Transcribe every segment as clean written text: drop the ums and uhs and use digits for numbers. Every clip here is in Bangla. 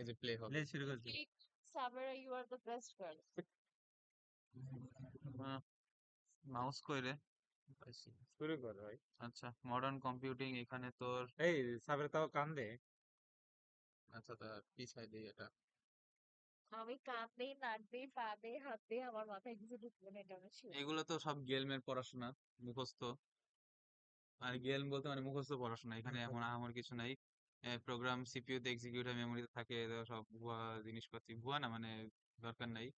এই যে প্লে হবে। প্লে শুরু করছি। Hey, Samara, you are the best girl. Mouse কই রে? শুরু কর ভাই। আচ্ছা, মডার্ন কম্পিউটিং এখানে তোর। এই সাবরে তাও কান্দে। আচ্ছা, তা পিছাই দিই এটা। আমি কান দেই, নাক দেই, পা দেই, হাত দেই, আমার মাথায় কিছু ঢুকবে না, এটা আমি sure. এগুলো তো সব গেলমের পড়াশোনা, মুখস্থ। আর গেল বলতে মানে মুখস্থ পড়াশোনা, এখানে এমন আমার কিছু নাই। প্রোগ্রাম সিপিইউ তে এক্সিকিউট হয়, মেমোরিতে থাকে, এগুলো সব ভুয়া জিনিসপাতি, ভুয়া না মানে দরকার নাই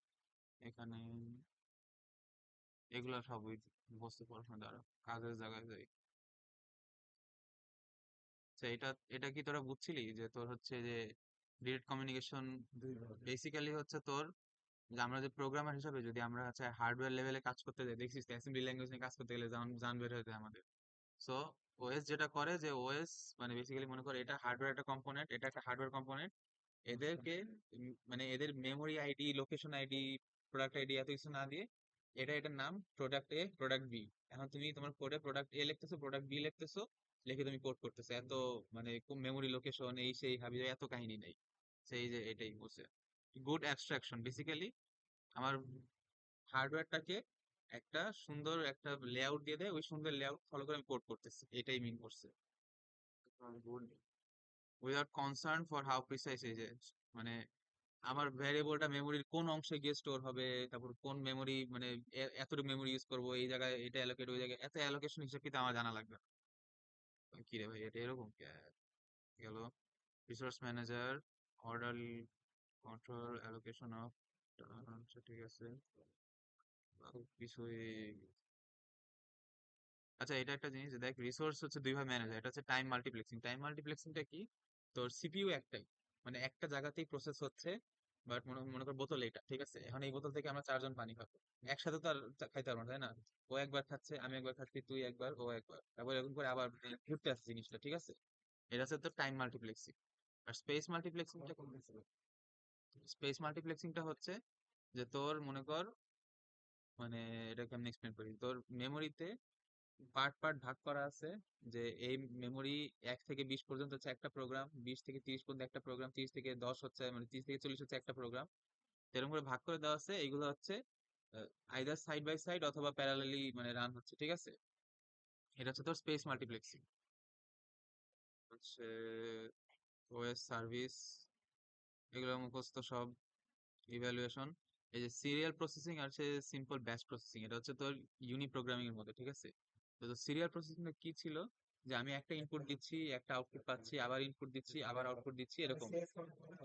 এখানে। এগুলো সব ওই মুখস্থ পড়াশোনা দ্বারা কাজের জায়গায় যাই। আচ্ছা, এটা এটা কি তোরা বুঝছিলি যে তোর হচ্ছে যে ডিরেক্ট কমিউনিকেশন বেসিক্যালি হচ্ছে তোর, যে আমরা যে প্রোগ্রামার হিসাবে যদি আমরা হচ্ছে হার্ডওয়্যার লেভেলে কাজ করতে যাই, দেখছিস অ্যাসেম্বলি ল্যাঙ্গুয়েজ নিয়ে কাজ করতে গেলে জান জান বের হয়ে যায় আমাদের। সো ওএস যেটা করে যে ওএস মানে বেসিক্যালি মনে করে এটা হার্ডওয়্যার একটা কম্পোনেন্ট, এটা একটা হার্ডওয়্যার কম্পোনেন্ট। এদেরকে মানে এদের memory ID, location ID, product ID এত কিছু না দিয়ে এটার নাম প্রোডাক্ট এ, প্রোডাক্ট বি। এখন তুমি তোমার কোডে প্রোডাক্ট এ লিখতেছো, প্রোডাক্ট বি লিখতেছো, লিখে তুমি কোড করতেছো। এত মানে মেমোরি লোকেশন এই সেই হাবি এত কাহিনী নাই। সেই যে এটাই বলছে গুড অ্যাবস্ট্রাকশন বেসিক্যালি। আমার হার্ডওয়্যারটাকে একটা সুন্দর একটা লেআউট দিয়ে দেয়, ওই সুন্দর লেআউট ফলো করে আমি কোড করতেছি, এটাই মিন করছে। Without concern for how precise, এই যে মানে আমার ভ্যারিয়েবলটা মেমোরির কোন অংশে গিয়ে স্টোর হবে, তারপর কোন মেমোরি মানে এতটুকু মেমোরি ইউজ করবো, এই জায়গায় এটা অ্যালোকেট, ওই জায়গায় এত অ্যালোকেশন হিসেবে কিন্তু আমার জানা লাগবে না। কি রে ভাই, এটা এরকম গেল। Resource manager, order, control, allocation of, আচ্ছা ঠিক আছে, খুব কিছুই। আচ্ছা, এটা একটা জিনিস যে দেখ, রিসোর্স হচ্ছে দুই ভাবে ম্যানেজ হয়। এটা হচ্ছে টাইম মাল্টিপ্লেক্সিং। টাইম মাল্টিপ্লেক্সিংটা কি, তোর সিপিইউ একটাই, মানে একটা জায়গাতেই প্রসেস হচ্ছে। বাট মনে মনে কর বোতল এটা, ঠিক আছে, এখন এই বোতল থেকে আমরা চারজন পানি খাবো, একসাথে তো আর খাইতে পারবো না, তাই না? ও একবার খাচ্ছে, আমি একবার খাচ্ছি, তুই একবার, ও একবার, তারপর এরকম করে আবার ঘুরতে আসছে জিনিসটা, ঠিক আছে। এটা হচ্ছে তো টাইম মাল্টিপ্লেক্সিং। আর স্পেস মাল্টিপ্লেক্সিংটা হচ্ছে যে তোর মনে কর মানে এটা কেমন এক্সপ্লেন করি, তোর মেমোরিতে পার্ট পার্ট ভাগ করা আছে। যে এই মেমোরি 1 থেকে 20 পর্যন্ত হচ্ছে একটা প্রোগ্রাম, 20 থেকে 30 পর্যন্ত একটা প্রোগ্রাম, 30 থেকে 10 হচ্ছে মানে 30 থেকে 40 হচ্ছে একটা প্রোগ্রাম। এরকম করে ভাগ করে দেওয়া আছে। এইগুলো হচ্ছে আইদার সাইড বাই সাইড অথবা প্যারালালি মানে রান হচ্ছে, ঠিক আছে। এটা হচ্ছে তোর স্পেস মাল্টিপ্লেক্সিং। হচ্ছে ওএস সার্ভিস, এগুলো মুখস্থ সব। ইভ্যালুয়েশন, এই যে সিরিয়াল প্রসেসিং আর হচ্ছে সিম্পল ব্যাচ প্রসেসিং, এটা হচ্ছে তোর ইউনি প্রোগ্রামিং এর মধ্যে, ঠিক আছে। তো সিরিয়াল প্রসেসিং কি ছিল, যে আমি একটা ইনপুট দিচ্ছি, একটা আউটপুট পাচ্ছি, আবার ইনপুট দিচ্ছি, আবার আউটপুট দিচ্ছি, এরকম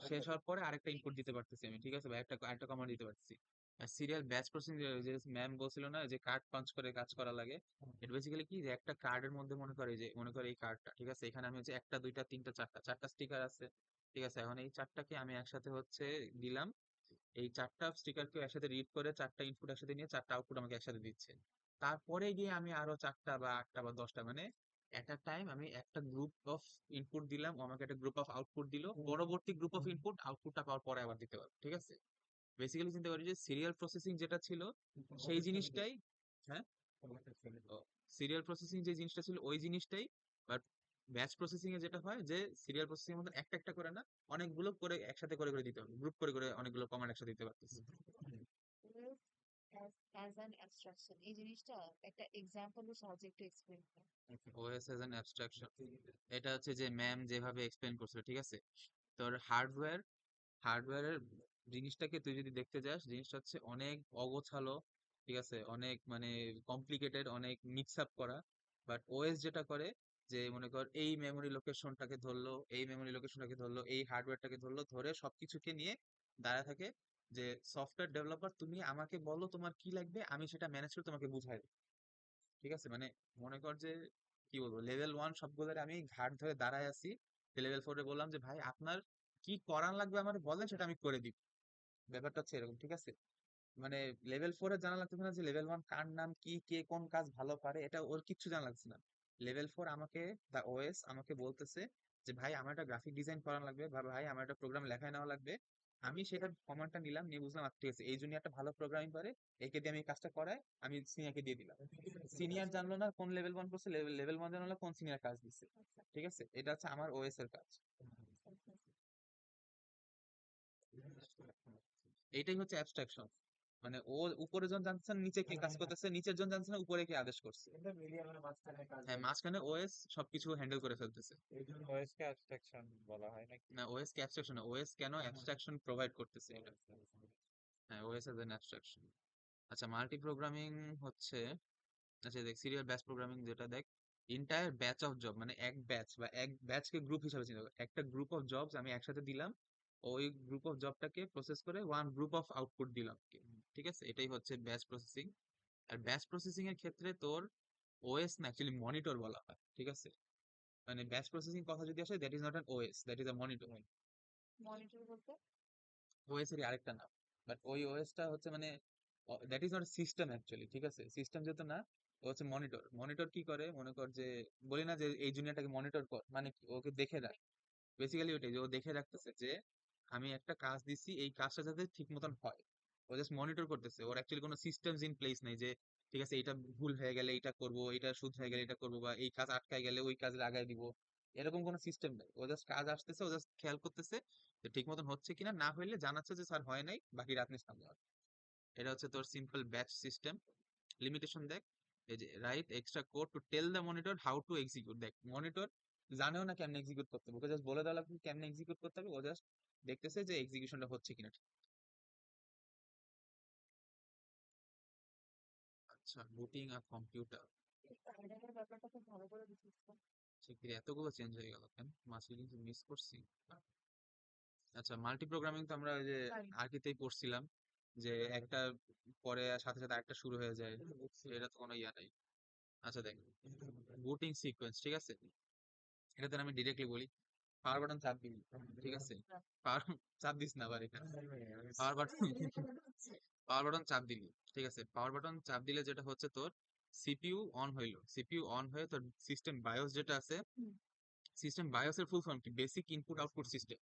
শেষ হওয়ার পরে আরেকটা ইনপুট দিতে পারতেছি আমি, ঠিক আছে, বা একটা আরেকটা কমান্ড দিতে পারতেছি। আর সিরিয়াল ব্যাচ প্রসেসিং, যে ম্যাম বলছিল না যে কার্ড পাঞ্চ করে কাজ করা লাগে, এটা বেসিক্যালি কি, যে একটা কার্ডের মধ্যে মনে করে যে মনে করে এই কার্ডটা, ঠিক আছে, এখানে আমি হচ্ছে একটা দুইটা তিনটা চারটা চারটা স্টিকার আছে, ঠিক আছে। এখন এই চারটাকে আমি একসাথে হচ্ছে দিলাম, এই চারটা স্টিকারকে একসাথে রিড করে চারটা ইনপুট একসাথে নিয়ে চারটা আউটপুট আমাকে একসাথে দিচ্ছে। তারপরে গিয়ে আমি আরো চারটা বা আটটা বা 10টা মানে এট আ টাইম আমি একটা গ্রুপ অফ ইনপুট দিলাম, ও আমাকে একটা গ্রুপ অফ আউটপুট দিল, পরবর্তী গ্রুপ অফ ইনপুট আউটপুটটা পাওয়ার পরে আবার দিতে পারবো, ঠিক আছে। বেসিক্যালি চিন্তা করি যে সিরিয়াল প্রসেসিং যেটা ছিল সেই জিনিসটাই। হ্যাঁ, সিরিয়াল প্রসেসিং যে জিনিসটা ছিল ওই জিনিসটাই। বাট ব্যাচ প্রসেসিং এ যেটা হয় যে সিরিয়াল প্রসেসিং এর মধ্যে একটা একটা করে না, অনেকগুলো করে একসাথে করে করে দিতে হবে, গ্রুপ করে করে অনেকগুলো কমান্ড একসাথে দিতে পারতেছি। OS as an abstraction. এই জিনিসটা একটা এক্সাম্পল এর সাহায্যে একটু এক্সপ্লেন করো। ওএস এজ অ্যান অ্যাবস্ট্রাকশন, এটা হচ্ছে যে ম্যাম যেভাবে এক্সপ্লেন করছিল, ঠিক আছে। তোর হার্ডওয়্যারের জিনিসটাকে তুই যদি দেখতে যাস, জিনিসটা হচ্ছে অনেক অগোছালো, ঠিক আছে, অনেক মানে কমপ্লিকেটেড, অনেক মিক্স আপ করা। বাট ওএস যেটা করে, যে মনে কর এই মেমোরি লোকেশনটাকে ধরলো, এই মেমোরি লোকেশনটাকে ধরলো, এই হার্ডওয়্যারটাকে ধরলো, ধরে সবকিছুকে নিয়ে দাঁড়া থাকে যে সফটওয়্যার ডেভেলপার তুমি আমাকে বলো তোমার কি লাগবে, আমি সেটা ম্যানেজ করে তোমাকে বুঝাই দেব, ঠিক আছে। মানে মনে কর যে কি বলবো, লেভেল 1 সবগুলোর আমি ঘাট ধরে দাঁড়ায় আছি, লেভেল 4-এ বললাম যে ভাই আপনার কি করার লাগবে আমার বলেন, সেটা আমি করে দিব। ব্যাপারটা হচ্ছে এরকম, ঠিক আছে। মানে লেভেল 4 এর জানা লাগতেছে না যে লেভেল 1 কার নাম কি, কে কোন কাজ ভালো পারে, এটা ওর কিচ্ছু জানা লাগছে না। লেভেল 4 আমাকে, দা ওএস আমাকে বলতেছে যে ভাই আমার একটা গ্রাফিক ডিজাইন করা লাগবে, বা ভাই আমার একটা প্রোগ্রাম লেখায় নেওয়া লাগবে। আমি সেটা কমান্ডটা নিলাম, নিয়ে বুঝলাম আচ্ছা ঠিক আছে, এই জন্য একটা ভালো প্রোগ্রামিং পারে, একে দিয়ে আমি এই কাজটা করাই, আমি সিনিয়রকে দিয়ে দিলাম। সিনিয়র জানলো না কোন লেভেল 1 করছে, লেভেল 1 জানলো না কোন সিনিয়র কাজ দিচ্ছে, ঠিক আছে। এটা হচ্ছে আমার ওএস এর কাজ। এইটাই হচ্ছে অ্যাবস্ট্রাকশন। মানে ও উপরে জন জানতেছে না নিচে কে কাজ করতেছে, নিচের জন জানতেছে না উপরে কে আদেশ করছে। এটা মিলিয়ে আমরা মাঝখানে কাজ হ্যাঁ, মাঝখানে ওএস সবকিছু হ্যান্ডেল করে ফেলতেছে। এই জন্য OS কে অ্যাবস্ট্রাকশন বলা হয় নাকি? না, ওএস কে অ্যাবস্ট্রাকশন না, ওএস কেন অ্যাবস্ট্রাকশন প্রোভাইড করতেছে এটা। হ্যাঁ, ওএস এজ এন অ্যাবস্ট্রাকশন। আচ্ছা, মাল্টি প্রোগ্রামিং হচ্ছে, আচ্ছা দেখ, সিরিয়াল ব্যাচ প্রোগ্রামিং যেটা দেখ, এন্টায়ার ব্যাচ অফ জব, মানে এক ব্যাচ বা এক ব্যাচকে গ্রুপ হিসাবে চিন্তা কর। একটা গ্রুপ অফ জবস আমি একসাথে দিলাম, ওই গ্রুপ অফ জবটাকে প্রসেস করে ওয়ান গ্রুপ অফ আউটপুট দিলাম, ঠিক আছে? এটাই হচ্ছে ব্যাচ প্রসেসিং। আর ব্যাচ প্রসেসিং এর ক্ষেত্রে তোর ওএস না, অ্যাকচুয়ালি মনিটর বলা হয়, ঠিক আছে? মানে ব্যাচ প্রসেসিং কথা যদি আসে, that is not an OS, that is a monitor. Monitor বলতে? ওএস এর আরেকটা নাম, বাট ওই ওএসটা হচ্ছে মানে that is not system actually, ঠিক আছে? সিস্টেম যেহেতু না, ও হচ্ছে মনিটর। মনিটর কি করে, মনে কর যে বলি না যে এই জুনিয়রটাকে মনিটর কর, মানে কি, ওকে দেখে রাখ। বেসিক্যালি ওইটাই, যে ও দেখে রাখতেছে যে আমি একটা কাজ দিছি, এই কাজটা যাতে ঠিক মতন হয়। ও জাস্ট মনিটর করতেছে, ওর অ্যাকচুয়ালি কোনো সিস্টেমস ইন প্লেস নেই যে ঠিক আছে এটা ভুল হয়ে গেলে এটা করব, এটা শুদ্ধ হয়ে গেলে এটা করবো, বা এই কাজ আটকায় গেলে ওই কাজ লাগাই দিব। এরকম কোনো সিস্টেম নেই। ও জাস্ট কাজ আসতেছে, ও জাস্ট খেয়াল করতেছে যে ঠিক মতন হচ্ছে কিনা, না হইলে জানাচ্ছে যে স্যার হয় নাই, বাকি রাত নিয়ে সামনে হবে। এটা হচ্ছে তোর সিম্পল ব্যাচ সিস্টেম। লিমিটেশন দেখ, এই যে write extra code to tell the monitor how to execute. দেখ, মনিটর জানেও না কেমনে এক্সিকিউট করতে হবে, ওকে জাস্ট বলে দেওয়া লাগবে কেমনে এক্সিকিউট করতে হবে, ও জাস্ট দেখতেছে যে এক্সিকিউশনটা হচ্ছে কিনা। আচ্ছা, বুটিং আ কম্পিউটার, প্যারাডাইমের ব্যাপারটা খুব ভালো করে বুঝিস তো। সেক্ষেত্রে এতগুলো চেঞ্জ হয়ে গেল কেন, মাসে কিন্তু মিস করছি। আচ্ছা, মাল্টি প্রোগ্রামিং তো আমরা ওই যে Sorry. আর্কিতেই পড়ছিলাম, যে একটা পরে সাথে সাথে একটা শুরু হয়ে যায়, এটা তো কোনো ইয়া নাই। আচ্ছা দেখ, বুটিং সিকোয়েন্স, ঠিক আছে? এটাতে আমি ডিরেক্টলি বলি, পাওয়ার বাটন চাপ দিবি, ঠিক আছে? পাওয়ার চাপ দিস না আবার এখানে, পাওয়ার বাটন পাওয়ার বাটন চাপ দিলি, ঠিক আছে? পাওয়ার বাটন চাপ দিলে যেটা হচ্ছে তোর সিপিইউ অন হইলো, সিপিইউ অন হয়ে তোর সিস্টেম বায়োস যেটা আছে, হুম। সিস্টেম বায়োসের ফুল ফর্ম কি, বেসিক ইনপুট আউটপুট সিস্টেম।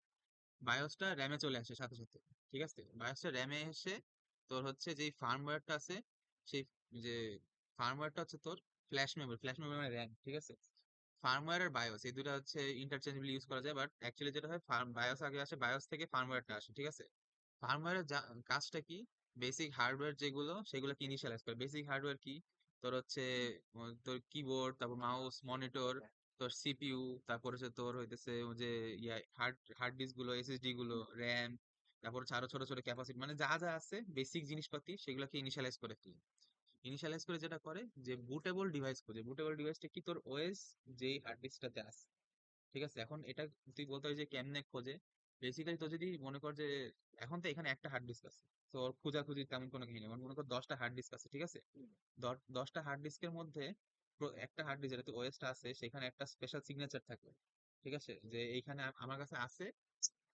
বায়োসটা র্যামে চলে আসে সাথে সাথে, ঠিক আছে? বায়োসটা র্যামে এসে তোর হচ্ছে যেই ফার্মওয়্যারটা আছে, সেই যে ফার্মওয়্যারটা হচ্ছে তোর ফ্ল্যাশ মেমোরি, ফ্ল্যাশ মেমোরি মানে র্যাম, ঠিক আছে? ফার্মওয়্যার আর বায়োস এই দুটো হচ্ছে ইন্টারচেঞ্জেবলি ইউজ করা যায়, বাট অ্যাকচুয়ালি যেটা হয়, বায়োস আগে আসে, বায়োস থেকে ফার্মওয়্যারটা আসে, ঠিক আছে? ফার্মওয়্যারের কাজটা কি, বেসিক হার্ডওয়্যার যেগুলো সেগুলোকে ইনিশিয়ালাইজ করে। বেসিক হার্ডওয়্যার কি, তোর হচ্ছে তোর কিবোর্ড, তারপর মাউস, মনিটর, তোর সিপিইউ, তারপর হচ্ছে তোর হইতেছে ওই যে ইয়া হার্ড হার্ড ডিস্ক গুলো, এসএসডি গুলো, র্যাম, তারপর হচ্ছে আরো ছোট ছোট ক্যাপাসিটি, মানে যা যা আছে বেসিক জিনিসপাতি সেগুলোকে ইনিশিয়ালাইজ করে ফেলে। ইনিশিয়ালাইজ করে যেটা করে, যে বুটেবল ডিভাইস খোঁজে। বুটেবল ডিভাইসটা কি, তোর ওএস যেই হার্ড ডিস্কটাতে আছে, ঠিক আছে? এখন এটা তুই বলতে হয় যে কেমনে খোঁজে। বেসিক্যালি তো যদি মনে কর যে এখন তো এখানে একটা হার্ড ডিস্ক আছে, তো ওর খোঁজাখুঁজি তেমন কোনো কিছু নেই। মনে কর 10টা হার্ড ডিস্ক আছে, ঠিক আছে? 10টা হার্ড ডিস্কের মধ্যে একটা হার্ড ডিস্ক যেটাতে ওএসটা আছে, সেখানে একটা স্পেশাল সিগনেচার থাকে, ঠিক আছে? যে এইখানে আমার কাছে আছে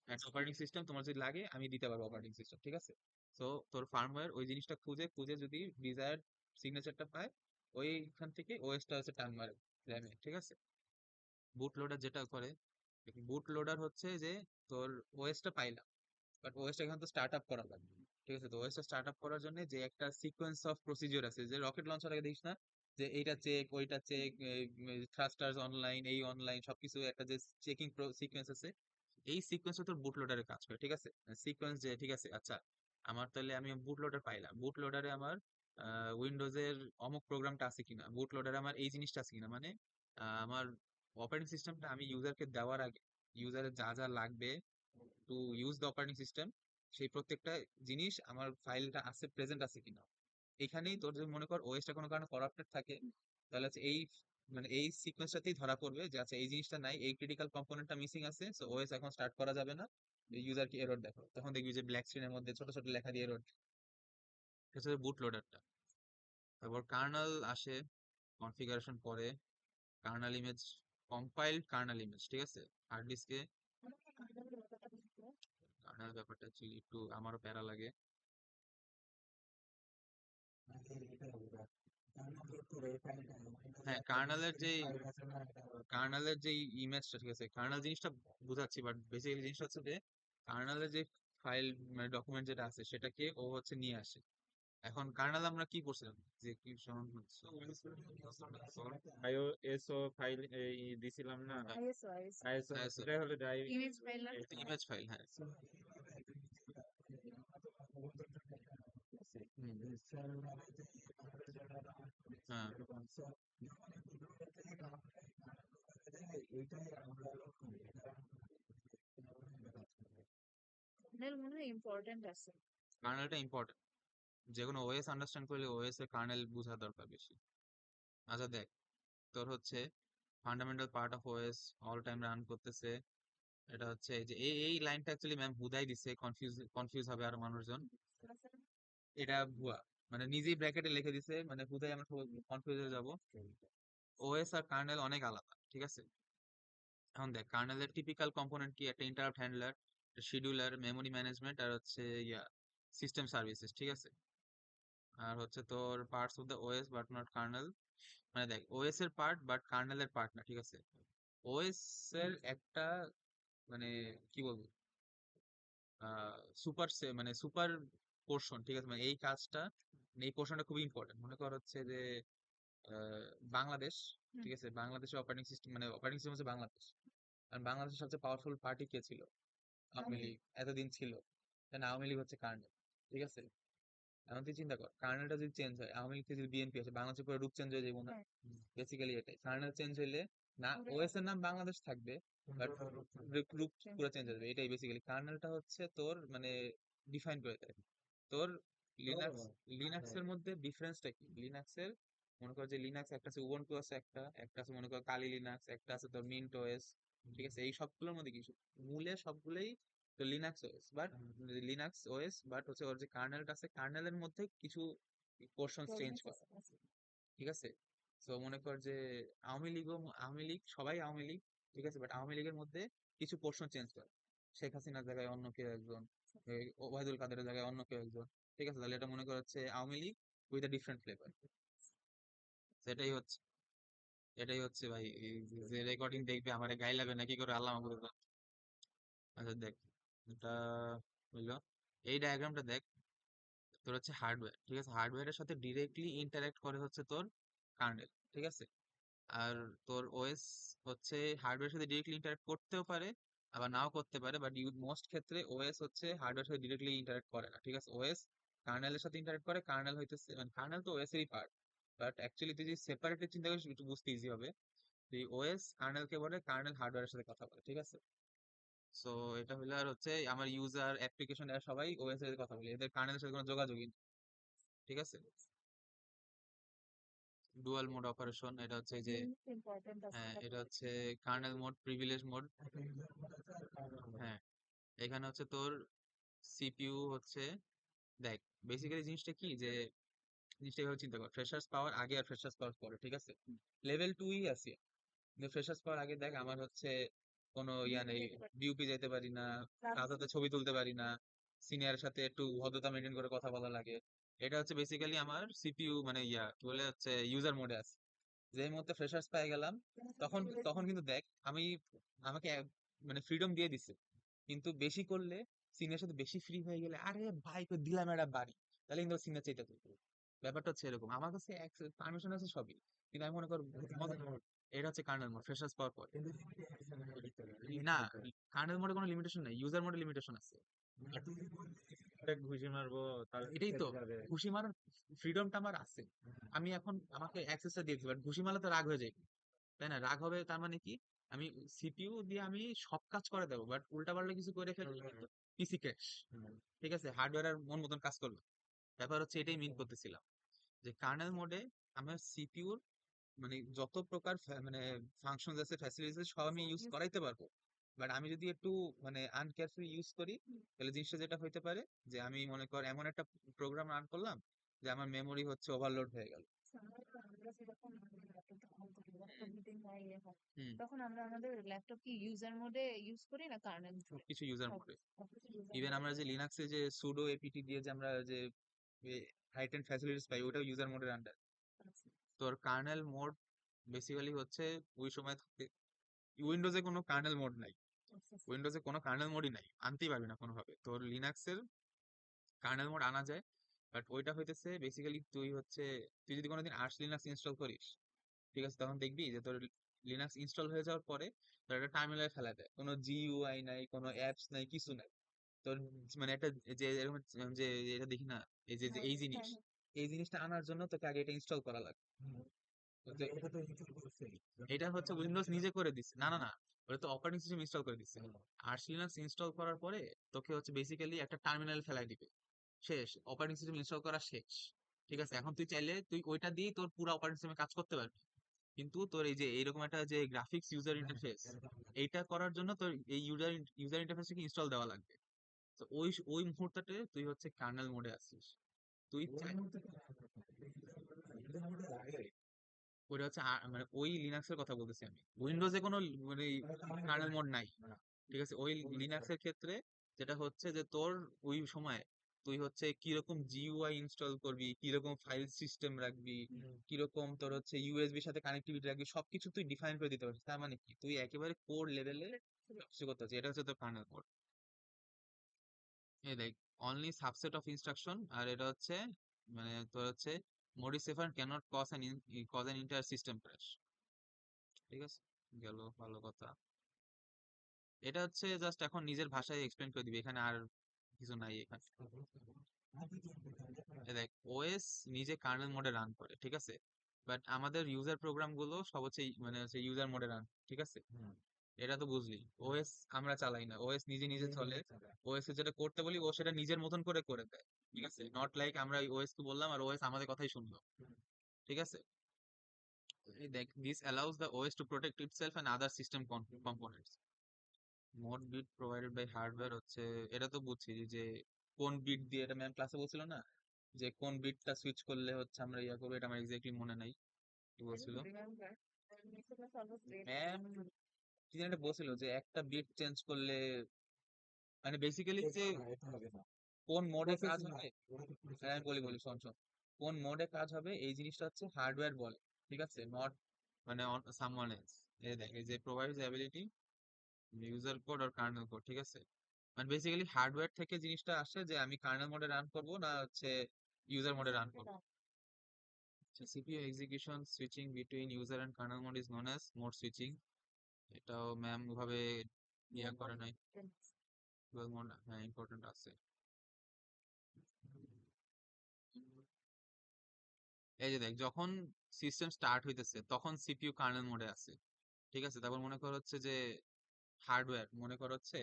একটা অপারেটিং সিস্টেম, তোমার যদি লাগে আমি দিতে পারবো অপারেটিং সিস্টেম, ঠিক আছে? তো তোর ফার্মওয়্যার ওই জিনিসটা খুঁজে খুঁজে যদি ডিজায়ার্ড সিগনেচারটা পায়, ওইখান থেকে ওএসটা হচ্ছে টার্ন মারে র্যামে, ঠিক আছে? বুট লোডার যেটা করে, বুট লোডার হচ্ছে যে তোর ওএসটা পাইলাম, বাট ওএসটা এখানে তো স্টার্ট আপ করা লাগবে, ঠিক আছে? তো ওএসটা স্টার্ট আপ করার জন্য যে একটা সিকোয়েন্স অফ প্রসিজিওর আছে, যে রকেট লঞ্চার আগে দেখিস না, যে এইটা চেক ওইটা চেক, থ্রাস্টার্স অনলাইন, এই অনলাইন সবকিছু একটা যে চেকিং সিকোয়েন্স আছে, এই সিকোয়েন্সটা তোর বুট লোডারে কাজ করে, ঠিক আছে? সিকোয়েন্স যে ঠিক আছে, আচ্ছা আমার তাহলে আমি বুট লোডার পাইলাম, বুট লোডারে আমার উইন্ডোজের অমুক প্রোগ্রামটা আছে কিনা, বুট লোডারে আমার এই জিনিসটা আছে কিনা, মানে আমার অপারেটিং সিস্টেমটা আমি ইউজারকে দেওয়ার আগে ইউজারের যা যা লাগবে to use the operating system, সেই প্রত্যেকটা জিনিস আমার ফাইলটা আছে, প্রেজেন্ট আছে কিনা। এখানেই তোর যদি মনে কর ওএসটা কোনো কারণে করাপ্টেড থাকে, তাহলে হচ্ছে এই মানে এই সিকোয়েন্সটাতেই ধরা পড়বে যে আচ্ছা এই জিনিসটা নাই, এই ক্রিটিক্যাল কম্পোনেন্টটা মিসিং আছে, সো ওএস এখন স্টার্ট করা যাবে না, ইউজারকে এরর দেখো, তখন দেখবি যে ব্ল্যাক স্ক্রিনের মধ্যে ছোট ছোট লেখা দিয়ে এরর। এটা হচ্ছে বুট লোডারটা। তারপর কার্নাল আসে, কনফিগারেশন পরে, Karnal image, compiled Karnal image, ঠিক আছে? হার্ড ডিস্কে আমাকে কার্ডের ব্যাপারটা বুঝতে হবে। কার্নাল ব্যাপারটা অ্যাকচুয়ালি একটু আমারও প্যারা লাগে। হ্যাঁ, কার্নালের যে ইমেজটা, ঠিক আছে? কার্নাল জিনিসটা বুঝাচ্ছি, বাট বেসিক্যালি জিনিসটা হচ্ছে যে কার্নালের যে ফাইল মানে ডকুমেন্ট যেটা আছে সেটাকে ও হচ্ছে নিয়ে আসে। এখন কার্নাল আমরা কি করছিলাম, যে কি আইওএসও ফাইল এই দিছিলাম না, আইএসও আইএসও আইএসও হ্যাঁ এটা হলো ড্রাইভ। ইমেজ ফাইল না? ইমেজ ফাইল, হ্যাঁ। হ্যাঁ আপনার মনে হয় ইম্পর্টেন্ট আছে। কার্নেলটা ইম্পর্টেন্ট, যে কোনো ওএস আন্ডারস্ট্যান্ড করলে ওএস এর কার্নেল বোঝা দরকার বেশি। আচ্ছা দেখ, তোর হচ্ছে fundamental part of OS all time run করতেছে। এটা হচ্ছে এই যে এই লাইনটা অ্যাকচুয়ালি ম্যাম হুদাই দিছে, কনফিউজ কনফিউজ হবে আর মানুষজন। এটা ভুয়া, মানে নিজেই ব্র্যাকেটে লিখে দিছে, মানে হুদাই আমরা সবাই কনফিউজ হয়ে যাবো। ওএস আর কার্নেল অনেক আলাদা, ঠিক আছে? এখন দেখ, কার্নেলের টিপিক্যাল কম্পোনেন্ট কি? একটা interrupt handler, scheduler, memory management, আর হচ্ছে সিস্টেম সার্ভিসেস, ঠিক আছে? আর হচ্ছে তোর parts of the OS but not kernel. মানে দেখ, ওএস এর পার্ট বাট কার্নেলের পার্ট না, ঠিক আছে? ওএস এর একটা মানে কি বলবো, সুপার মানে সুপার পোর্শন, ঠিক আছে? মানে এই কাজটা, মানে এই পোর্শনটা খুবই ইম্পর্টেন্ট। মনে কর হচ্ছে যে আহ, বাংলাদেশ, হুম, ঠিক আছে? বাংলাদেশের অপারেটিং সিস্টেম, মানে অপারেটিং সিস্টেম হচ্ছে বাংলাদেশ। আর বাংলাদেশের সবচেয়ে পাওয়ারফুল পার্টি কে ছিল? আওয়ামী লীগ এতদিন ছিল। দেন আওয়ামী লীগ হচ্ছে কার্নেল, ঠিক আছে? এখন তুই চিন্তা কর, কার্নেলটা যদি চেঞ্জ হয়, আওয়ামী লীগ থেকে যদি বিএনপি আসে, বাংলাদেশের পুরো রূপ চেঞ্জ হয়ে যাবো না? হ্যাঁ, বেসিক্যালি এটাই, কার্নেল চেঞ্জ হইলে না পুরো ওএস এর নাম বাংলাদেশ থাকবে, বাট রূপ চেঞ্জ পুরো চেঞ্জ হয়ে হয়ে যাবে। এটাই বেসিক্যালি কার্নেলটা হচ্ছে তোর মানে ডিফাইন করে দেয়। তোর লিনাক্স, লিনাক্সের মধ্যে ডিফারেন্সটা কি? লিনাক্সের মনে কর যে লিনাক্স একটা আছে উবুন্টু আছে, একটা একটা আছে মনে কর কালি লিনাক্স, একটা আছে তোর মিন্ট ওএস, ঠিক আছে? এই সবগুলোর মধ্যে কিছু মূলে সবগুলোই তো Linux OS, but Linux OS, but হচ্ছে ওর যে কার্নেলটা আছে, কার্নেলের মধ্যে কিছু পোর্শন চেঞ্জ প্রবলেমস করা, আছে আছে। ঠিক আছে? তো মনে কর যে আওয়ামী লীগ সবাই আওয়ামী লীগ, ঠিক আছে? বাট আওয়ামী লীগের মধ্যে কিছু পোর্শন চেঞ্জ করে, শেখ হাসিনার জায়গায় অন্য কেউ একজন, ওবায়দুল কাদেরের জায়গায় অন্য কেউ একজন, ঠিক আছে? তাহলে এটা মনে করা হচ্ছে Awami League with a different flavour. সেটাই হচ্ছে, এটাই হচ্ছে ভাই, এই যে রেকর্ডিং দেখবে আমার গায়ে লাগবে না কি করে আল্লাহ মাহবুব। আচ্ছা দেখ, এটা হইলো, এই ডায়াগ্রামটা দেখ, তোর হচ্ছে হার্ডওয়্যার, ঠিক আছে? হার্ডওয়্যারের সাথে ডিরেক্টলি ইন্টারঅ্যাক্ট করে হচ্ছে তোর কার্নেল, ঠিক আছে? আর তোর ওএস হচ্ছে হার্ডওয়্যারের সাথে ডিরেক্টলি ইন্টারঅ্যাক্ট করতেও পারে, আবার নাও করতে পারে, বাট মোস্ট ক্ষেত্রে ওএস হচ্ছে হার্ডওয়্যারের সাথে ডিরেক্টলি ইন্টারঅ্যাক্ট করে না, ঠিক আছে? ওএস কার্নেলের সাথে ইন্টারঅ্যাক্ট করে, কার্নেল হইতেছে মানে কার্নেল তো ওএস এরই পার্ট, বাট অ্যাকচুয়ালি তুই যদি সেপারেটলি চিন্তা করিস একটু বুঝতে ইজি হবে। তুই ওএস কার্নেলকে বলে, কার্নেল হার্ডওয়্যারের সাথে কথা বলে, ঠিক আছে? সো এটা হলো আর হচ্ছে আমার ইউজার অ্যাপ্লিকেশন এরা সবাই ওএস এর সাথে কথা বলে, এদের কার্নেলের সাথে কোনো যোগাযোগই নেই, ঠিক আছে? ডুয়াল মোড অপারেশন, এটা হচ্ছে এই যে, ইম্পর্টেন্ট আছে হ্যাঁ এটা তারপরে। হচ্ছে কার্নেল মোড, প্রিভিলেজ মোড। হ্যাঁ, এখানে হচ্ছে তোর সিপিইউ হচ্ছে, দেখ বেসিক্যালি জিনিসটা কি যে, জিনিসটা এভাবে চিন্তা কর, ফ্রেশার্স পাওয়ার আগে আর ফ্রেশার্স পাওয়ার পরে, ঠিক আছে? লেভেল 2ই আছে, কিন্তু ফ্রেশার্স পাওয়ার আগে দেখ আমার হচ্ছে কোনো ইয়া ডিউটি নেই, যেতে পারে। ডিউপি যেতে পারি না, ক্লাস কারোর সাথে ছবি তুলতে পারি না, সিনিয়রের সাথে একটু ভদ্রতা মেনটেন করে কথা বলা লাগে। এটা হচ্ছে বেসিক্যালি আমার সিপিইউ, মানে কি বলে হচ্ছে ইউজার মোডে আছে। যে মুহূর্তে ফ্রেশার্স পেয়ে গেলাম, তখন তখন কিন্তু দেখ আমি, আমাকে মানে ফ্রিডম দিয়ে দিছে, কিন্তু বেশি করলে, সিনিয়র সাথে বেশি ফ্রি হয়ে গেলে, আরে ভাই তো দিলাম একটা বাড়ি, তাহলে কিন্তু সিনিয়র চাইতে থাকবে। ব্যাপারটা হচ্ছে এরকম, আমার কাছে পারমিশন আছে সবই, কিন্তু আমি মনে কর এটা হচ্ছে কার্নেল মোড, ফ্রেশার্স পাওয়ার পর। না, কার্নেল মোডে কোনো লিমিটেশন নাই, ইউজার মোডে লিমিটেশন আছে। But একটা ঘুষি মারবো তাহলে তো এটাই তো, ছেড়ে যাবে। ঘুষি মারার ফ্রিডমটা আমার আছে, আমি এখন আমাকে অ্যাক্সেসটা দিয়েছি, বাট ঘুষি মারলে তো রাগ হয়ে যায়, তাই না? রাগ হবে তার মানে কি, আমি সিপিইউ দিয়ে আমি সব কাজ করে দেবো, বাট উল্টা পাল্টা কিছু করে ফেললে কিন্তু পিসি ক্র্যাশ, ঠিক আছে? হার্ডওয়্যার আর মন মতন কাজ করবে। ব্যাপার হচ্ছে এটাই মিন করতেছিলাম, যে কার্নেল মোডে আমার সিপিইউর মানে যত প্রকার মানে ফাংশন আছে, ফ্যাসিলিটিস আছে, সব আমি ইউজ করাইতে পারবো। বাট আমি যদি একটু মানে আনকেয়ারফুলি ইউজ করি, তাহলে জিনিসটা যেটা হইতে পারে যে আমি মনে কর এমন একটা প্রোগ্রাম রান করলাম যে আমার মেমোরি হচ্ছে ওভারলোড হয়ে গেল। আমরা যখন আমাদের ল্যাপটপটা অন করি, ল্যাপটপ হুম মিটিং হয় ইয়ে হয়, হুম, তখন আমরা আমাদের ল্যাপটপ কি ইউজার মোডে ইউজ করি না কার্নেল মোডে? সবকিছু ইউজার সব মোডে। সবকিছু ইউজার ইভেন মোডে। আমরা যে লিনাক্সে যে সুডো এপিটি দিয়ে যে আমরা যে হাইটেন্ড ফ্যাসিলিটিস পাই, ওটাও ইউজার মোডের আন্ডার। আচ্ছা তোর কার্নেল মোড বেসিক্যালি হচ্ছে ওই সময় থাকে, উইন্ডোজে কোনো কার্নেল মোড নাই, আচ্ছা আচ্ছা। উইন্ডোজে কোনো কার্নেল মোডই নাই, আনতেই পারবি না কোনোভাবে। তোর লিনাক্সের কার্নেল মোড আনা যায়, বাট ওইটা হইতেছে বেসিক্যালি তুই হচ্ছে, তুই যদি কোনোদিন আর্চ লিনাক্স ইনস্টল করিস, ঠিক আছে? তখন দেখবি যে তোর লিনাক্স ইনস্টল হয়ে যাওয়ার পরে তোর একটা টার্মিনালে ফেলা দেয়, কোনো জিইউআই নাই, কোনো অ্যাপস নাই, কিছু নাই। তোর মানে একটা যে এরকম যে এটা দেখি না, এই যে যে হ্যাঁ এই হ্যাঁ জিনিস, হ্যাঁ। এই জিনিসটা আনার জন্য তোকে আগে এটা ইনস্টল করা লাগবে। এটা হচ্ছে উইন্ডোজ নিজে করে দিচ্ছে, না না না, ওটা তো অপারেটিং সিস্টেম ইনস্টল করে দিচ্ছে। আর্চ লিনাক্স ইনস্টল করার পরে তোকে হচ্ছে বেসিক্যালি একটা টার্মিনাল ফেলাই দিবে, শেষ, অপারেটিং সিস্টেম ইনস্টল করা শেষ। ঠিক আছে, এখন তুই চাইলে তুই ওইটা দিয়েই তোর পুরো অপারেটিং সিস্টেমে কাজ করতে পারবি, কিন্তু তোর এই যে এইরকম একটা যে গ্রাফিক্স ইউজার ইন্টারফেস, এইটা করার জন্য তোর এই ইউজার ইন্টারফেসকে ইনস্টল দেওয়া লাগবে। তো ওই মুহূর্ততে তুই হচ্ছে কার্নেল মোডে আছিস। তুই ওটা হচ্ছে মানে ওই লিনাক্সের কথা বলতেছি আমি, উইন্ডোজে কোনো মানে কার্নেল মোড নাই। ঠিক আছে, ওই লিনাক্সের ক্ষেত্রে যেটা হচ্ছে যে তোর ওই সময় তুই হচ্ছে কিরকম জিইউআই ইনস্টল করবি, কিরকম ফাইল সিস্টেম রাখবি, কিরকম তোর হচ্ছে ইউএসবির সাথে কানেক্টিভিটি রাখবি, সবকিছু তুই ডিফাইন করে দিতে পারছিস। তার মানে কি, তুই একেবারে কোড লেভেলে কিছু করতে পারছিস। এটা হচ্ছে তোর কার্নেল কোড। এই দেখ, অনলি সাবসেট অফ ইনস্ট্রাকশন, আর এটা হচ্ছে মানে তোর হচ্ছে modifier cannot cause an inter system crash. ঠিক আছে, গেল, ভালো কথা। এটা হচ্ছে জাস্ট এখন নিজের ভাষায় এক্সপ্লেন করে দিবি, এখানে আর কিছু নাই এখানে। দেখ, ওএস নিজে কার্নেল মোডে রান করে, ঠিক আছে, বাট আমাদের ইউজার প্রোগ্রাম গুলো সব হচ্ছে মানে হচ্ছে ইউজার মোডে রান, ঠিক আছে। এটা তো বুঝলি, ওএস আমরা চালাই না, ওএস নিজে নিজে চলে। ওএস এ যেটা করতে বলি ও সেটা নিজের মতন করে করে দেয়, ঠিক আছে, নট লাইক আমরা ওএস কে বললাম আর ওএস আমাদের কথাই শুনলো। ঠিক আছে, এই দেখ, this allows the OS to protect itself and other system components. Mode bit provided by hardware হচ্ছে, এটা তো বুঝছি যে কোন বিট দিয়ে, এটা ম্যাম ক্লাসে বলছিল না, যে কোন বিটটা সুইচ করলে হচ্ছে আমরা ইয়া করবো, এটা আমার এক্স্যাক্টলি মনে নাই কি I বলছিল don't remember. It was almost late. Ma'am. কি যেন একটা বলছিল যে একটা বিট চেঞ্জ করলে মানে বেসিক্যালি যে কোন মোডে কাজ হবে। হ্যাঁ, আমি বলি শোন শোন, কোন মোডে কাজ হবে এই জিনিসটা হচ্ছে হার্ডওয়্যার বলে, ঠিক আছে, নট মানে সামওয়ান এলস। এই দেখ, এই যে প্রোভাইডস অ্যাবিলিটি ইউজার কোড আর কার্নেল কোড, ঠিক আছে, মানে বেসিক্যালি হার্ডওয়্যার থেকে জিনিসটা আসে যে আমি কার্নেল মোডে রান করব না হচ্ছে ইউজার মোডে রান করব। CPU execution switching between user and kernel mode is known as mode switching. এটাও ম্যাম ওভাবে ইয়া করে নাই। ডুয়াল মোড, হ্যাঁ, ইম্পর্টেন্ট আছে। এই যে দেখ, যখন সিস্টেম স্টার্ট হইতেছে তখন সিপিইউ কার্নেল মোডে আছে, ঠিক আছে, তারপর মনে কর হচ্ছে যে হার্ডওয়্যার, মনে কর হচ্ছে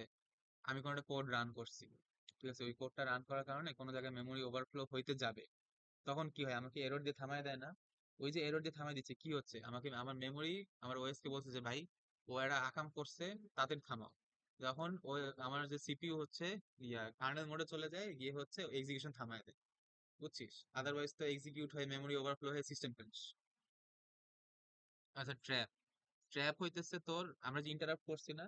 আমি কোনো একটা কোড রান করছি, ঠিক আছে, ওই কোডটা রান করার কারণে কোনো জায়গায় মেমোরি ওভারফ্লো হইতে যাবে, তখন কি হয়, আমাকে এরর দিয়ে থামায় দেয় না? ওই যে এরর দিয়ে থামায় দিচ্ছে, কি হচ্ছে, আমাকে আমার মেমোরি আমার ওএস কে বলছে যে ভাই ও একটা আকাম করছে, তাদের থামাও। যখন ওই আমার যে সিপিইউ হচ্ছে কার্নেল মোডে চলে যায়, গিয়ে হচ্ছে এক্সিকিউশন থামায় দেয়, বুঝছিস, আদারওয়াইজ তো এক্সিকিউট হয়ে মেমোরি ওভারফ্লো হয়ে সিস্টেম ক্র্যাশ। আচ্ছা, ট্র্যাপ, ট্র্যাপ হইতেছে তোর, আমরা যে ইন্টারাপ্ট করছি না,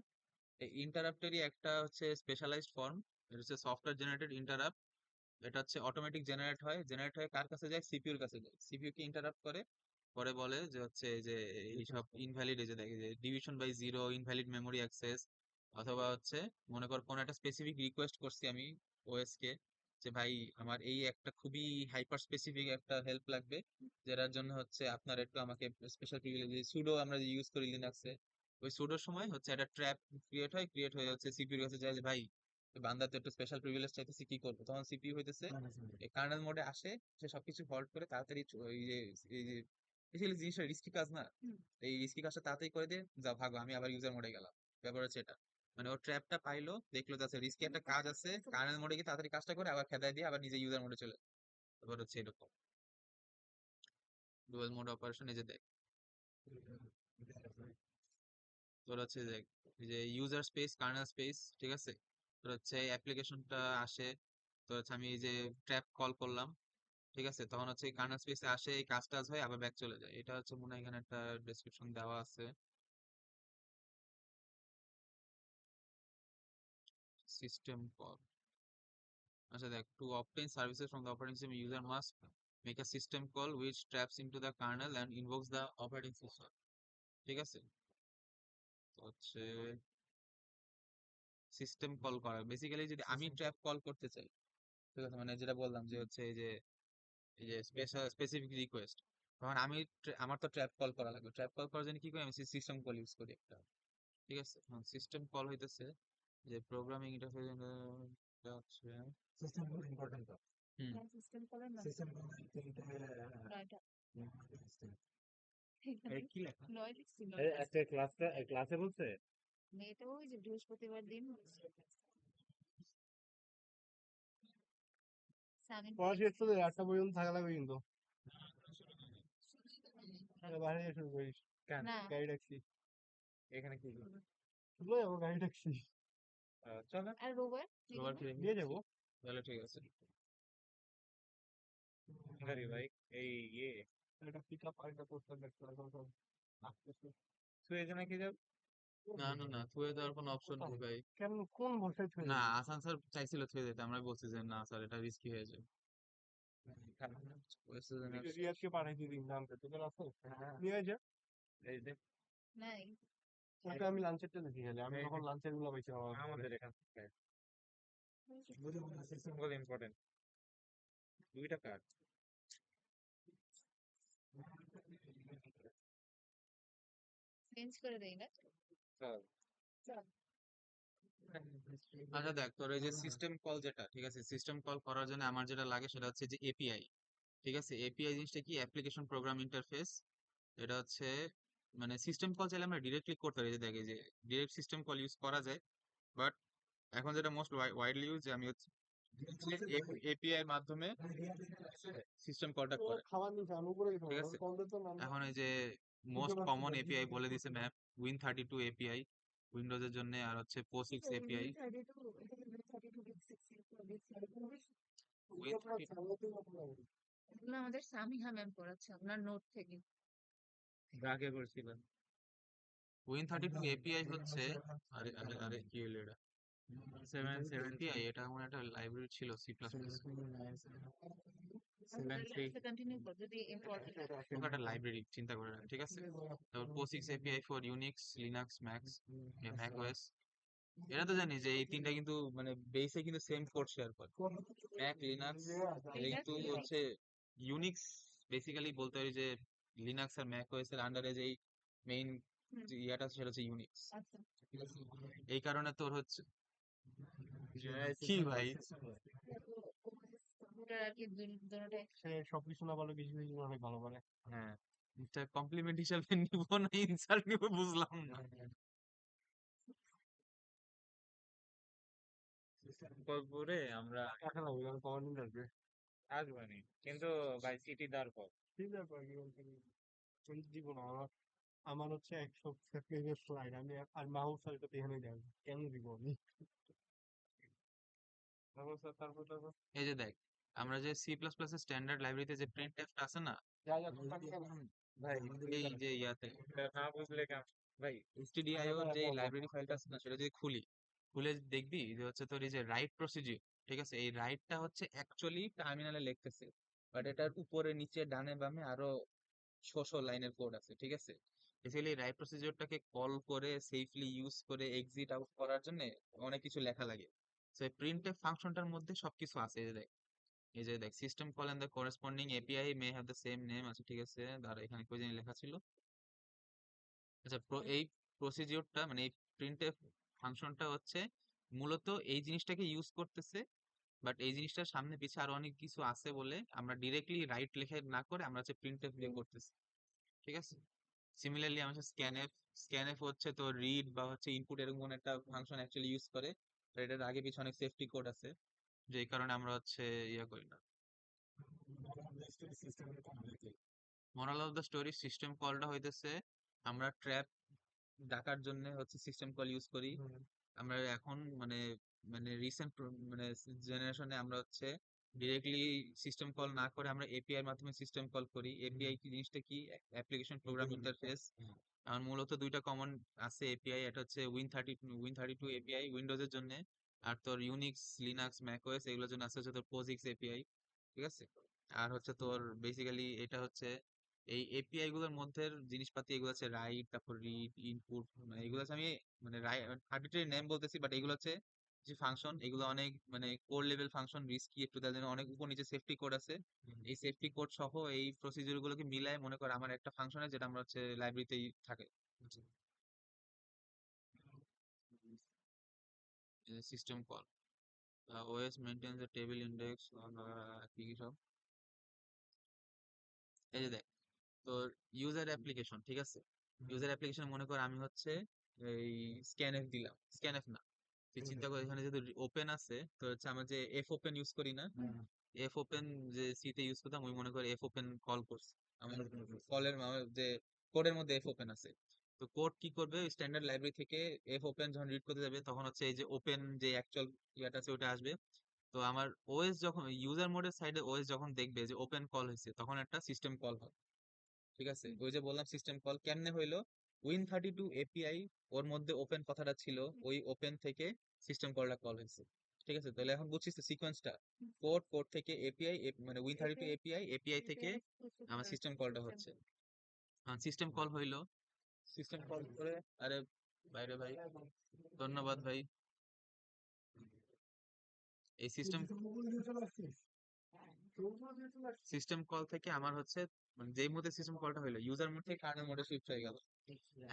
এই ইন্টারাপ্টেরই একটা হচ্ছে স্পেশালাইজড ফর্ম। এটা হচ্ছে সফটওয়্যার জেনারেটেড ইন্টারাপ্ট। এটা হচ্ছে অটোমেটিক জেনারেট হয়ে কার কাছে যায়, সিপিইউর কাছে যায়, সিপিইউ কে ইন্টারাপ্ট করে, পরে বলে যে হচ্ছে এই যে এইসব ইনভ্যালিড, এই যে দেখে যে division by zero, invalid memory access, অথবা হচ্ছে মনে কর কোন একটা স্পেসিফিক রিকোয়েস্ট করছি আমি ওএস কে, যে ভাই আমার এই একটা খুবই হাইপার স্পেসিফিক একটা হেল্প লাগবে, যেটার জন্য হচ্ছে আপনার একটু আমাকে স্পেশাল প্রিভিলেজ, সুডো আমরা যে ইউজ করি লিনাক্সে, ওই সুডোর সময় হচ্ছে একটা ট্র্যাপ ক্রিয়েট হয়ে হচ্ছে সিপিইউর কাছে যায় যে ভাই বান্দার তো একটু স্পেশাল প্রিভিলেজ চাইতেছি, কি করবো, তখন সিপিইউ হইতেছে কার্নেল মোডে আসে, সে সবকিছু হল্ট করে তাড়াতাড়ি এই যে বেসিক্যালি জিনিসটা রিস্কি কাজ না, এই রিস্কি কাজটা তাড়াতাড়ি করে দিয়ে যাও ভাগো, আমি আবার ইউজার মোডে গেলাম। ব্যাপার হচ্ছে এটা, মানে ও ট্র্যাপটা পাইলো, দেখলো যে রিস্কি একটা কাজ আছে, কার্নেল মোডে গিয়ে তাড়াতাড়ি কাজটা করে আবার খেদায় দিয়ে আবার নিজে ইউজার মোডে চলে যায়। ব্যাপার হচ্ছে এরকম ডুয়াল মোড অপারেশন। এই যে দেখ, তোর হচ্ছে দেখ, এই যে ইউজার স্পেস কার্নেল স্পেস, ঠিক আছে, তোর হচ্ছে অ্যাপ্লিকেশনটা আসে, তো হচ্ছে আমি এই যে ট্র্যাপ কল করলাম, ঠিক আছে, তখন হচ্ছে কার্নেল স্পেসে আসে, এই কাজ টাজ হয় আবার ব্যাক চলে যায়। এটা হচ্ছে মনে হয় এখানে একটা ডেসক্রিপশন দেওয়া আছে, সিস্টেম কল। আচ্ছা দেখ, two obtain services from the operating system user must make a system call which taps into the kernel and invokes the operating system, ঠিক আছে। তো হচ্ছে সিস্টেম কল করা বেসিক্যালি, যদি আমি ট্র্যাপ কল করতে চাই, ঠিক আছে, মানে যেটা বললাম যে হচ্ছে এই যে স্পেসিফিক রিকোয়েস্ট, তখন আমি আমার তো ট্র্যাপ কল করা লাগবে, ট্র্যাপ কল করার জন্য কি করি, আমি সিস্টেম কল ইউজ করি একটা, ঠিক আছে। সিস্টেম কল হইতেছে যে প্রোগ্রামিং ইন্টারফেস হচ্ছে হুম সিস্টেম কলের নাম নয়টা এখানে কি লেখা 9 লিখছি আজকে ক্লাসে বলছে মেয়েটা ওই যে বৃহস্পতিবার দিন সামিন পড়া শেষ করে 8টা পর্যন্ত থাকা লাগবে কিন্তু বাইরে গিয়ে শুরু করিস কেন না গাড়ি ডাকছি এখানে কি শুধু যাবো গাড়ি ডাকছি চলো আর রোববার রোববার ফিরে নিয়ে যাবো তাহলে ঠিক আছে আরে ভাই এই একটা পিক আপ আরেকটা করতে দেখতে আসতেছে তুই এখানে কি যাবে না না না থুয়ে দেওয়ার কোনো অপশন নেই ভাই কেন কোন ভরসায় ছুঁয়ে না দিবি আসান স্যার চাইছিল থুয়ে দিতে আমরা বলছি যে না স্যার এটা রিস্কি হয়ে যায় বলছে যে না, রিয়াজকে পাঠাইছি দিন নামতে তোদের আছে নিয়ে যা এই যে নাই ওটা আমি লাঞ্চেরটা দেখি গেলে আমি এই যখন লাঞ্চের গুলো পাইছি আমার আমাদের এখান থেকে সিস্টেম কল ইম্পর্টেন্ট দুইটা কার্ড চেঞ্জ করে দেই না চল চল আচ্ছা দেখ তোর এই যে সিস্টেম কল যেটা ঠিক আছে সিস্টেম কল করার জন্য আমার যেটা লাগে সেটা হচ্ছে যে এপিআই ঠিক আছে এপিআই জিনিসটা কি অ্যাপ্লিকেশন প্রোগ্রাম ইন্টারফেস এটা হচ্ছে মানে সিস্টেম কল চাইলে আমরা ডিরেক্টলি করতে পারি যে দেখে যে ডিরেক্ট সিস্টেম কল ইউজ করা যায় বাট এখন যেটা মোস্ট ওয়াইডলি ইউজ আমি হচ্ছে এপিআই এর মাধ্যমে সিস্টেম কলটা ও করে খাবার নিছে আমি উপরে গেছিলাম ঠিক আমি আছে কমপ্লিট তো নাম এখন এই যে মোস্ট কমন এপিআই বলে দিছে ম্যাপ Win32 এপিআই উইন্ডোজ এর জন্য আর হচ্ছে POSIX এপিআই এগুলো আমাদের সামিহা ম্যাম পড়াচ্ছে আপনার নোট থেকে আগে করছিলাম Win32 এপিআই হচ্ছে আরে আরে আরে কি হলো এটা 7 এপিআই এটা আমার একটা লাইব্রেরি ছিল সি প্লাস প্লাস কন্টিনিউ কর যদি ইম্পর্টেন্ট একটা লাইব্রেরি চিন্তা করে রাখ, ঠিক আছে তারপর POSIX API for Unix Linux max Mac OS এটা তো জানি যে এই তিনটা কিন্তু মানে বেসে কিন্তু সেম কোড শেয়ার করে ম্যাক লিনাক্স এটা কিন্তু হচ্ছে ইউনিক্স বেসিক্যালি বলতে পারি যে লিনাক্স আর ম্যাক ওএস এর আন্ডারে যেই মেইন যে ইয়াটা সেটা হচ্ছে ইউনিক্স আচ্ছা এই কারণে তোর হচ্ছে কি ভাই কম্পিউটার আর কি দুটোটাই সে সবকিছু না ভালো কিছু কিছু অনেক ভালো পারে হ্যাঁ এটা কমপ্লিমেন্ট হিসাবে নিব না ইনসাল্ট নিব বুঝলাম না কল করে আমরা টাকা লাগবে কারণ কমান্ডিং আসবে আসবানি কিন্তু ভাই সিটি দেওয়ার পর ঠিক আছে কি বলতে দিব না আমার আমার হচ্ছে 100 পেজের স্লাইড আমি আর মাউস আর এটা এখানে দেব কেন দিব আমি তারপর এই যে দেখ আমরা যে সি প্লাস প্লাস এর স্ট্যান্ডার্ড লাইব্রেরিতে যে প্রিন্ট টেক্সট আছে না যা যা টুকটাক কেন ভাই এই যে ইয়াতে এটা না বুঝলে কেমন ভাই stdio এর যে লাইব্রেরি ফাইলটা আছে না সেটা যদি খুলে দেখবি যে হচ্ছে তোর এই যে রাইট প্রসিডিউর ঠিক আছে এই রাইটটা হচ্ছে অ্যাকচুয়ালি টার্মিনালে লিখতেছে বাট এটার উপরে নিচে ডানে বামে আরো ছশো লাইনের কোড আছে ঠিক আছে বেসিক্যালি রাইট প্রসিডিউরটাকে কল করে সেফলি ইউজ করে এক্সিট আউট করার জন্য অনেক কিছু লেখা লাগে তো এই প্রিন্টএফ ফাংশনটার মধ্যে সবকিছু আছে এই যে দেখ system call and the corresponding API may have the same name আছে ঠিক আছে আর এখানে কই জানি লেখা ছিল আচ্ছা এই প্রসিডিওরটা মানে এই প্রিন্টএফ ফাংশনটা হচ্ছে মূলত এই জিনিসটাকে ইউজ করতেছে বাট এই জিনিসটার সামনে পিছে আরো অনেক কিছু আছে বলে আমরা ডিরেক্টলি রাইট লিখে না করে আমরা হচ্ছে প্রিন্টএফ দিয়ে করতেছি ঠিক আছে সিমিলারলি আমাদের স্ক্যানএফ হচ্ছে তো রিড বা হচ্ছে ইনপুট এরকম কোনো একটা ফাংশন অ্যাকচুয়ালি ইউজ করে তো এটার আগে পিছে অনেক সেফটি কোড আছে যেই কারণে আমরা হচ্ছে ইয়া করি না moral of the story system কলটা হইতেছে আমরা ট্র্যাপ ডাকার জন্য হচ্ছে সিস্টেম কল ইউজ করি আমরা এখন মানে মানে রিসেন্ট মানে জেনারেশনে আমরা হচ্ছে ডিরেক্টলি সিস্টেম কল না করে আমরা এপিআই এর মাধ্যমে সিস্টেম কল করি এপিআই কি জিনিসটা কি অ্যাপ্লিকেশন প্রোগ্রাম ইন্টারফেস আমার মূলত দুইটা কমন আছে এপিআই এটা হচ্ছে উইন32 এপিআই উইন্ডোজ এর জন্য আর তোর ইউনিক্স লিনাক্স ম্যাকওএস এগুলোর জন্য আছে হচ্ছে তোর POSIX এপিআই ঠিক আছে আর হচ্ছে তোর বেসিক্যালি এটা হচ্ছে এই এপিআই গুলোর মধ্যে জিনিসপাতি এগুলো হচ্ছে রাইট তারপর রিড ইনপুট মানে এগুলো হচ্ছে আমি মানে আর্বিট্রারি নেম বলতেছি বাট এগুলো হচ্ছে যে ফাংশন এগুলো অনেক মানে কোর লেভেল ফাংশন রিস্কি একটু তাদের জন্য অনেক উপর নিচে সেফটি কোড আছে এই সেফটি কোড সহ এই প্রসিডিউর গুলোকে মিলায় মনে কর আমার একটা ফাংশন যেটা আমরা হচ্ছে লাইব্রেরিতেই থাকে system call OS maintains a table index কি কি সব এই যে দেখ তোর ইউজার অ্যাপ্লিকেশন ঠিক আছে ইউজার অ্যাপ্লিকেশন মনে কর আমি হচ্ছে এই স্ক্যানএফ দিলাম স্ক্যানএফ না তুই চিন্তা কর এখানে যদি ওপেন আছে তো হচ্ছে আমরা যে এফ ওপেন ইউজ করি না এফ ওপেন যে সি তে ইউজ করতাম ওই মনে করে এফ ওপেন কল করছি আমার কলের যে কোডের মধ্যে এফ ওপেন আছে তো কোড কি করবে স্ট্যান্ডার্ড লাইব্রেরি থেকে এফ ওপেন যখন রিড করতে যাবে তখন হচ্ছে এই যে ওপেন যে অ্যাকচুয়াল ইয়াটা আছে ওটা আসবে তো আমার ওএস যখন ইউজার মোডের সাইডে ওএস যখন দেখবে যে ওপেন কল হয়েছে তখন একটা সিস্টেম কল হয় ঠিক আছে ওই যে বললাম সিস্টেম কল কেমনে হইলো Win32 এপিআই ওর মধ্যে ওপেন কথাটা ছিল ওই ওপেন থেকে সিস্টেম কলটা কল হয়েছে ঠিক আছে তাহলে এখন বুঝছিস সিকোয়েন্সটা কোড থেকে এপিআই মানে Win32 এপিআই থেকে আমার সিস্টেম কলটা হচ্ছে সিস্টেম কল হইলো সিস্টেম কল করে আরে বাইরে ভাই ধন্যবাদ ভাই এই সিস্টেম কল থেকে আমার হচ্ছে মানে যেই মুহূর্তে সিস্টেম কলটা হইলো ইউজার মোড থেকে কার্নেল মোডে শিফট হয়ে গেল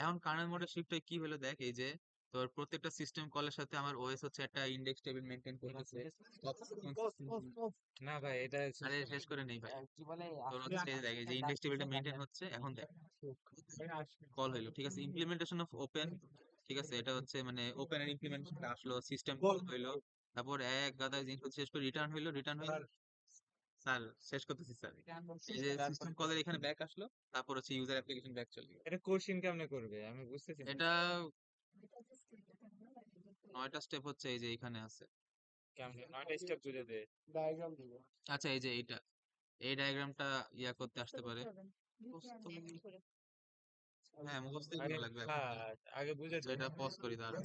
এখন কার্নেল মোডে শিফট হয়ে কি হলো দেখ এই যে তোর প্রত্যেকটা সিস্টেম কলের সাথে আমার ওএস হচ্ছে একটা ইন্ডেক্স টেবিল মেইনটেইন করতেছে না ভাই এটা আরে শেষ করে নেই ভাই তোর হচ্ছে এই দেখ এই যে ইন্ডেক্স টেবিলটা মেইনটেইন হচ্ছে এখন দেখ কল হইলো ঠিক আছে ইমপ্লিমেন্টেশন অফ ওপেন ঠিক আছে এটা হচ্ছে মানে ওপেন এর ইমপ্লিমেন্টেশন আসলো সিস্টেম কল হইলো তারপর এক গাদা জিনিস শেষ করে রিটার্ন হইলো স্যার শেষ করতেছি স্যার এই যে সিস্টেম কলের এখানে ব্যাক আসলো তারপর হচ্ছে ইউজার অ্যাপ্লিকেশন ব্যাক চলে গেল এটা কোশ্চিন কেমনে করবে আমি বুঝতেছি না এটা 9টা স্টেপ হচ্ছে এই যে এখানে আছে কেমনে 9টা স্টেপ বুঝে দে ডায়াগ্রাম দিব আচ্ছা এই যে এইটা এই ডায়াগ্রামটা ইয়া করতে আসতে পারে হ্যাঁ মুখস্থ আরে লাগবে এখন আগে বুঝে তো দে এটা পজ করি তাহলে